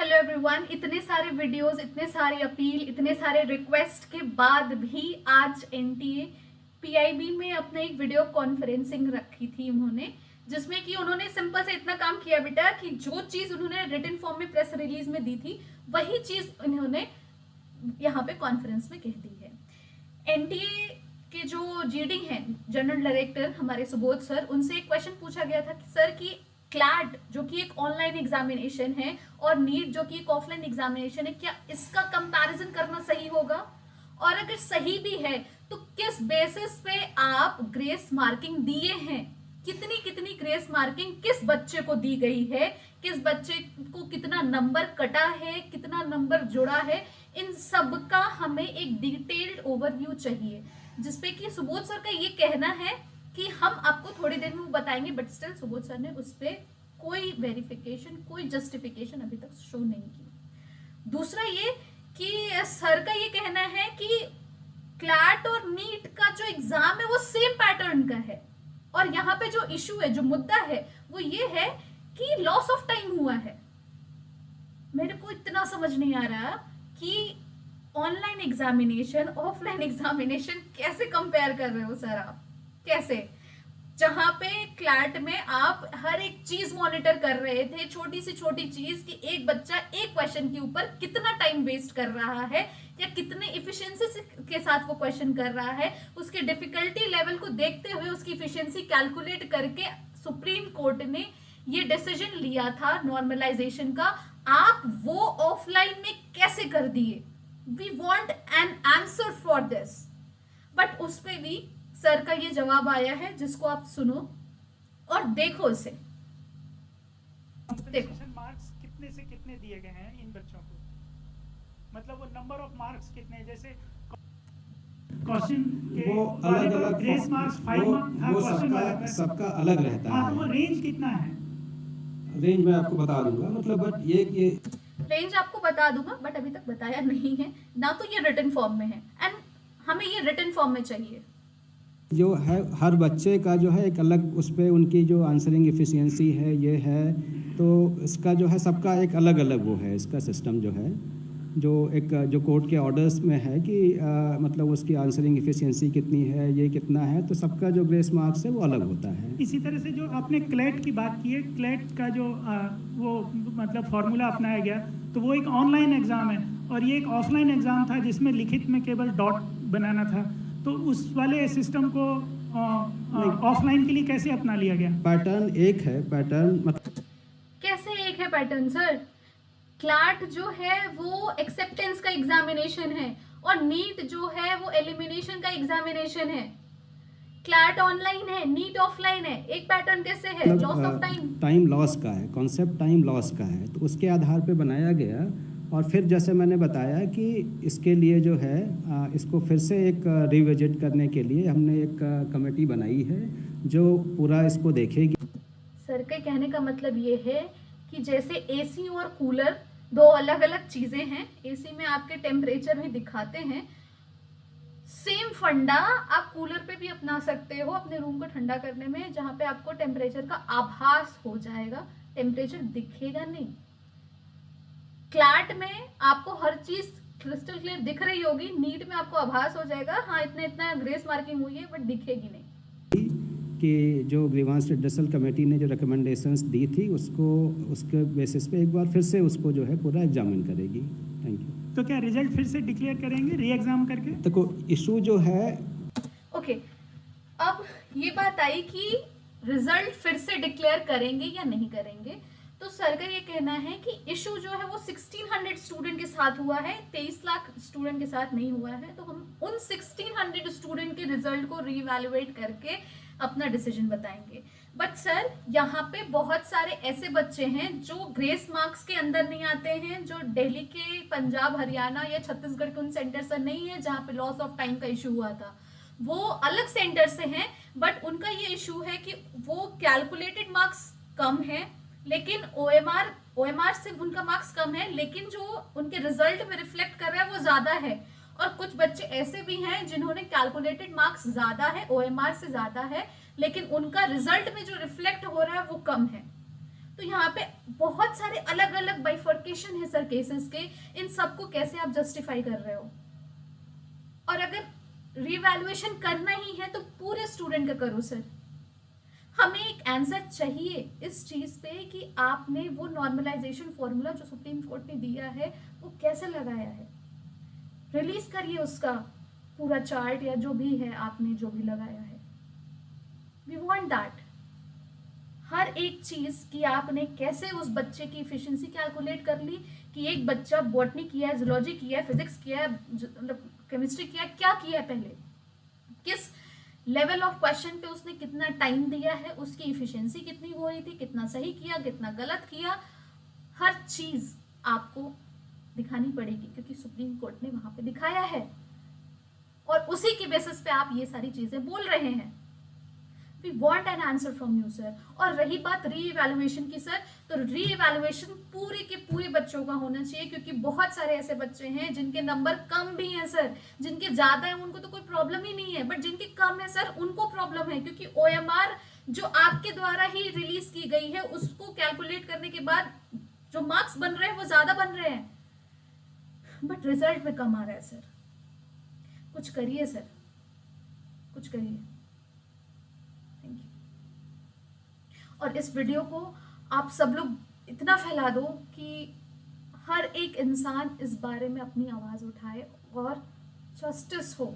Hello everyone. इतने सारे videos, इतने सारी अपील, इतने सारे रिक्वेस्ट के बाद भी आज एनटीए पीआईबी में अपना एक वीडियो कॉन्फ्रेंसिंग रखी थी उन्होंने, जिसमें कि उन्होंने सिंपल से इतना काम किया बेटा कि जो चीज उन्होंने रिटन फॉर्म में प्रेस रिलीज में दी थी वही चीज उन्होंने यहाँ पे कॉन्फ्रेंस में कह दी है। एनटीए के जो जीडी हैं, जनरल डायरेक्टर हमारे सुबोध सर, उनसे एक क्वेश्चन पूछा गया था कि सर की क्लैट जो कि एक ऑनलाइन एग्जामिनेशन है और नीट जो कि एक ऑफलाइन एग्जामिनेशन है, क्या इसका कंपैरिजन करना सही होगा? और अगर सही भी है तो किस बेसिस पे आप ग्रेस मार्किंग दिए हैं? कितनी कितनी ग्रेस मार्किंग किस बच्चे को दी गई है? किस बच्चे को कितना नंबर कटा है, कितना नंबर जुड़ा है? इन सब का हमें एक डिटेल्ड ओवरव्यू चाहिए, जिसपे कि सुबोध सर का ये कहना है कि हम आपको थोड़ी देर में बताएंगे, बट स्टिल सुबोध सर ने उस पर कोई वेरिफिकेशन, कोई जस्टिफिकेशन अभी तक शो नहीं की। दूसरा ये कि सर का ये कहना है कि क्लैट और नीट का जो एग्जाम है वो सेम पैटर्न का है, और यहाँ पे जो इशू है, जो मुद्दा है, वो ये है कि लॉस ऑफ टाइम हुआ है। मेरे को इतना समझ नहीं आ रहा कि ऑनलाइन एग्जामिनेशन ऑफलाइन एग्जामिनेशन कैसे कंपेयर कर रहे हो सर आप? कैसे? जहां पे क्लैट में आप हर एक चीज मॉनिटर कर रहे थे, छोटी से छोटी चीज कि एक बच्चा एक क्वेश्चन के ऊपर कितना टाइम वेस्ट कर रहा है या कितने इफिशिएंसी के साथ वो क्वेश्चन कर रहा है, उसके डिफिकल्टी लेवल को देखते हुए उसकी इफिशिएंसी कैलकुलेट करके सुप्रीम कोर्ट ने ये डिसीजन लिया था नॉर्मलाइजेशन का। आप वो ऑफलाइन में कैसे कर दिए? We want an answer for this. But उस पर भी सर का ये जवाब आया है, जिसको आप सुनो और देखो इसे। देखो मार्क्स कितने से कितने दिए गए हैं इन बच्चों को, मतलब वो नंबर ऑफ मार्क्स कितने, जैसे क्वेश्चन के वो अलग अलग ग्रेस मार्क्स 5 वो सबका अलग रहता है। तो वो रेंज कितना है? रेंज मैं आपको बता दूंगा, मतलब बट ये रेंज आपको बता दूंगा, बट अभी तक बताया नहीं है ना, तो ये रिटन फॉर्म में है एंड हमें ये रिटन फॉर्म में चाहिए। जो है हर बच्चे का जो है एक अलग, उस पर उनकी जो आंसरिंग एफिशिएंसी है ये है, तो इसका जो है सबका एक अलग अलग वो है, इसका सिस्टम जो है, जो एक जो कोर्ट के ऑर्डर्स में है कि मतलब उसकी आंसरिंग एफिशिएंसी कितनी है, ये कितना है, तो सबका जो ग्रेस मार्क्स है वो अलग होता है। इसी तरह से जो आपने क्लैट की बात की है, क्लैट का जो वो मतलब फॉर्मूला अपनाया गया, तो वो एक ऑनलाइन एग्ज़ाम है और ये एक ऑफलाइन एग्ज़ाम था जिसमें लिखित में केवल डॉट बनाना था, तो उस वाले सिस्टम को ऑफलाइन के लिए कैसे अपना लिया गया? पैटर्न एक है, पैटर्न मतलब कैसे एक है पैटर्न सर? क्लैट जो है वो एक्सेप्टेंस का एग्जामिनेशन है और नीट जो है वो एलिमिनेशन का एग्जामिनेशन है। क्लैट ऑनलाइन है, नीट ऑफलाइन है, एक पैटर्न कैसे है? Loss of time, time loss का है, कॉन्सेप्ट टाइम लॉस का है, तो उसके आधार पे बनाया गया। और फिर जैसे मैंने बताया कि इसके लिए जो है इसको फिर से एक रिविजिट करने के लिए हमने एक कमेटी बनाई है जो पूरा इसको देखेगी। सर के कहने का मतलब ये है कि जैसे एसी और कूलर दो अलग अलग चीजें हैं, एसी में आपके टेम्परेचर भी दिखाते हैं, सेम फंडा आप कूलर पे भी अपना सकते हो अपने रूम को ठंडा करने में, जहां पे आपको टेम्परेचर का आभास हो जाएगा, टेम्परेचर दिखेगा नहीं। क्लैट में आपको हर चीज क्रिस्टल क्लियर दिख रही होगी, नीट में आपको आभास हो जाएगा, हाँ इतना इतना ग्रेस मार्किंग हुई है, बट दिखेगी नहीं। कि जो ग्रीवांस रिड्रेसल कमेटी ने जो रिकमेंडेशंस दी थी उसको, उसके बेसिस पे एक बार फिर से उसको जो है पूरा एग्जामिन करेगी। Thank you. तो क्या रिजल्ट फिर से डिक्लेयर करेंगे री एग्जाम करके? देखो इशू जो है, ओके, अब ये बात आई कि रिजल्ट फिर से डिक्लेयर करेंगे या नहीं करेंगे, तो सर का ये कहना है कि इशू जो है वो 1600 स्टूडेंट के साथ हुआ है, 23 लाख स्टूडेंट के साथ नहीं हुआ है, तो हम उन 1600 स्टूडेंट के रिजल्ट को रीवैल्यूएट करके अपना डिसीजन बताएंगे। बट सर यहाँ पे बहुत सारे ऐसे बच्चे हैं जो ग्रेस मार्क्स के अंदर नहीं आते हैं, जो दिल्ली के, पंजाब, हरियाणा या छत्तीसगढ़ के उन सेंटर से नहीं है जहाँ पे लॉस ऑफ टाइम का इशू हुआ था, वो अलग सेंटर से हैं, बट उनका ये इशू है कि वो कैलकुलेटेड मार्क्स कम है, लेकिन ओएमआर से उनका मार्क्स कम है, लेकिन जो उनके रिजल्ट में रिफ्लेक्ट कर रहा है वो ज्यादा है। और कुछ बच्चे ऐसे भी हैं जिन्होंने कैलकुलेटेड मार्क्स ज्यादा है, ओएमआर से ज्यादा है, लेकिन उनका रिजल्ट में जो रिफ्लेक्ट हो रहा है वो कम है। तो यहाँ पे बहुत सारे अलग अलग बाइफर्केशन है सर केसेस के, इन सबको कैसे आप जस्टिफाई कर रहे हो? और अगर रिवैल्यूएशन करना ही है तो पूरे स्टूडेंट का करो सर। हमें एक आंसर चाहिए इस चीज पे कि आपने वो नॉर्मलाइजेशन फॉर्मूला जो सुप्रीम कोर्ट ने दिया है वो कैसे लगाया है। रिलीज करिए उसका पूरा चार्ट या जो भी है आपने जो भी लगाया है। We want that. हर एक चीज कि आपने कैसे उस बच्चे की इफिशिएंसी कैलकुलेट कर ली कि एक बच्चा बॉटनी किया है, जूलॉजी किया है, फिजिक्स किया है, मतलब केमिस्ट्री किया है, क्या किया है पहले, किस लेवल ऑफ क्वेश्चन पे उसने कितना टाइम दिया है, उसकी इफिशिएंसी कितनी हो रही थी, कितना सही किया, कितना गलत किया, हर चीज आपको दिखानी पड़ेगी क्योंकि सुप्रीम कोर्ट ने वहां पे दिखाया है और उसी के बेसिस पे आप ये सारी चीजें बोल रहे हैं। We want an answer from you sir. और रही बात री इवैल्यूएशन की सर, तो री इवैल्यूएशन पूरे के पूरे बच्चों का होना चाहिए क्योंकि बहुत सारे ऐसे बच्चे हैं जिनके नंबर कम भी हैं सर, जिनके ज्यादा है उनको तो कोई प्रॉब्लम ही नहीं है, बट जिनके कम है सर उनको प्रॉब्लम है क्योंकि OMR जो आपके द्वारा ही रिलीज की गई है उसको कैलकुलेट करने के बाद जो मार्क्स बन रहे हैं वो ज्यादा बन रहे हैं, बट रिजल्ट में कम आ रहा है सर। कुछ करिए सर, कुछ करिए। Thank you. और इस वीडियो को आप सब लोग इतना फैला दो कि हर एक इंसान इस बारे में अपनी आवाज उठाए और जस्टिस हो।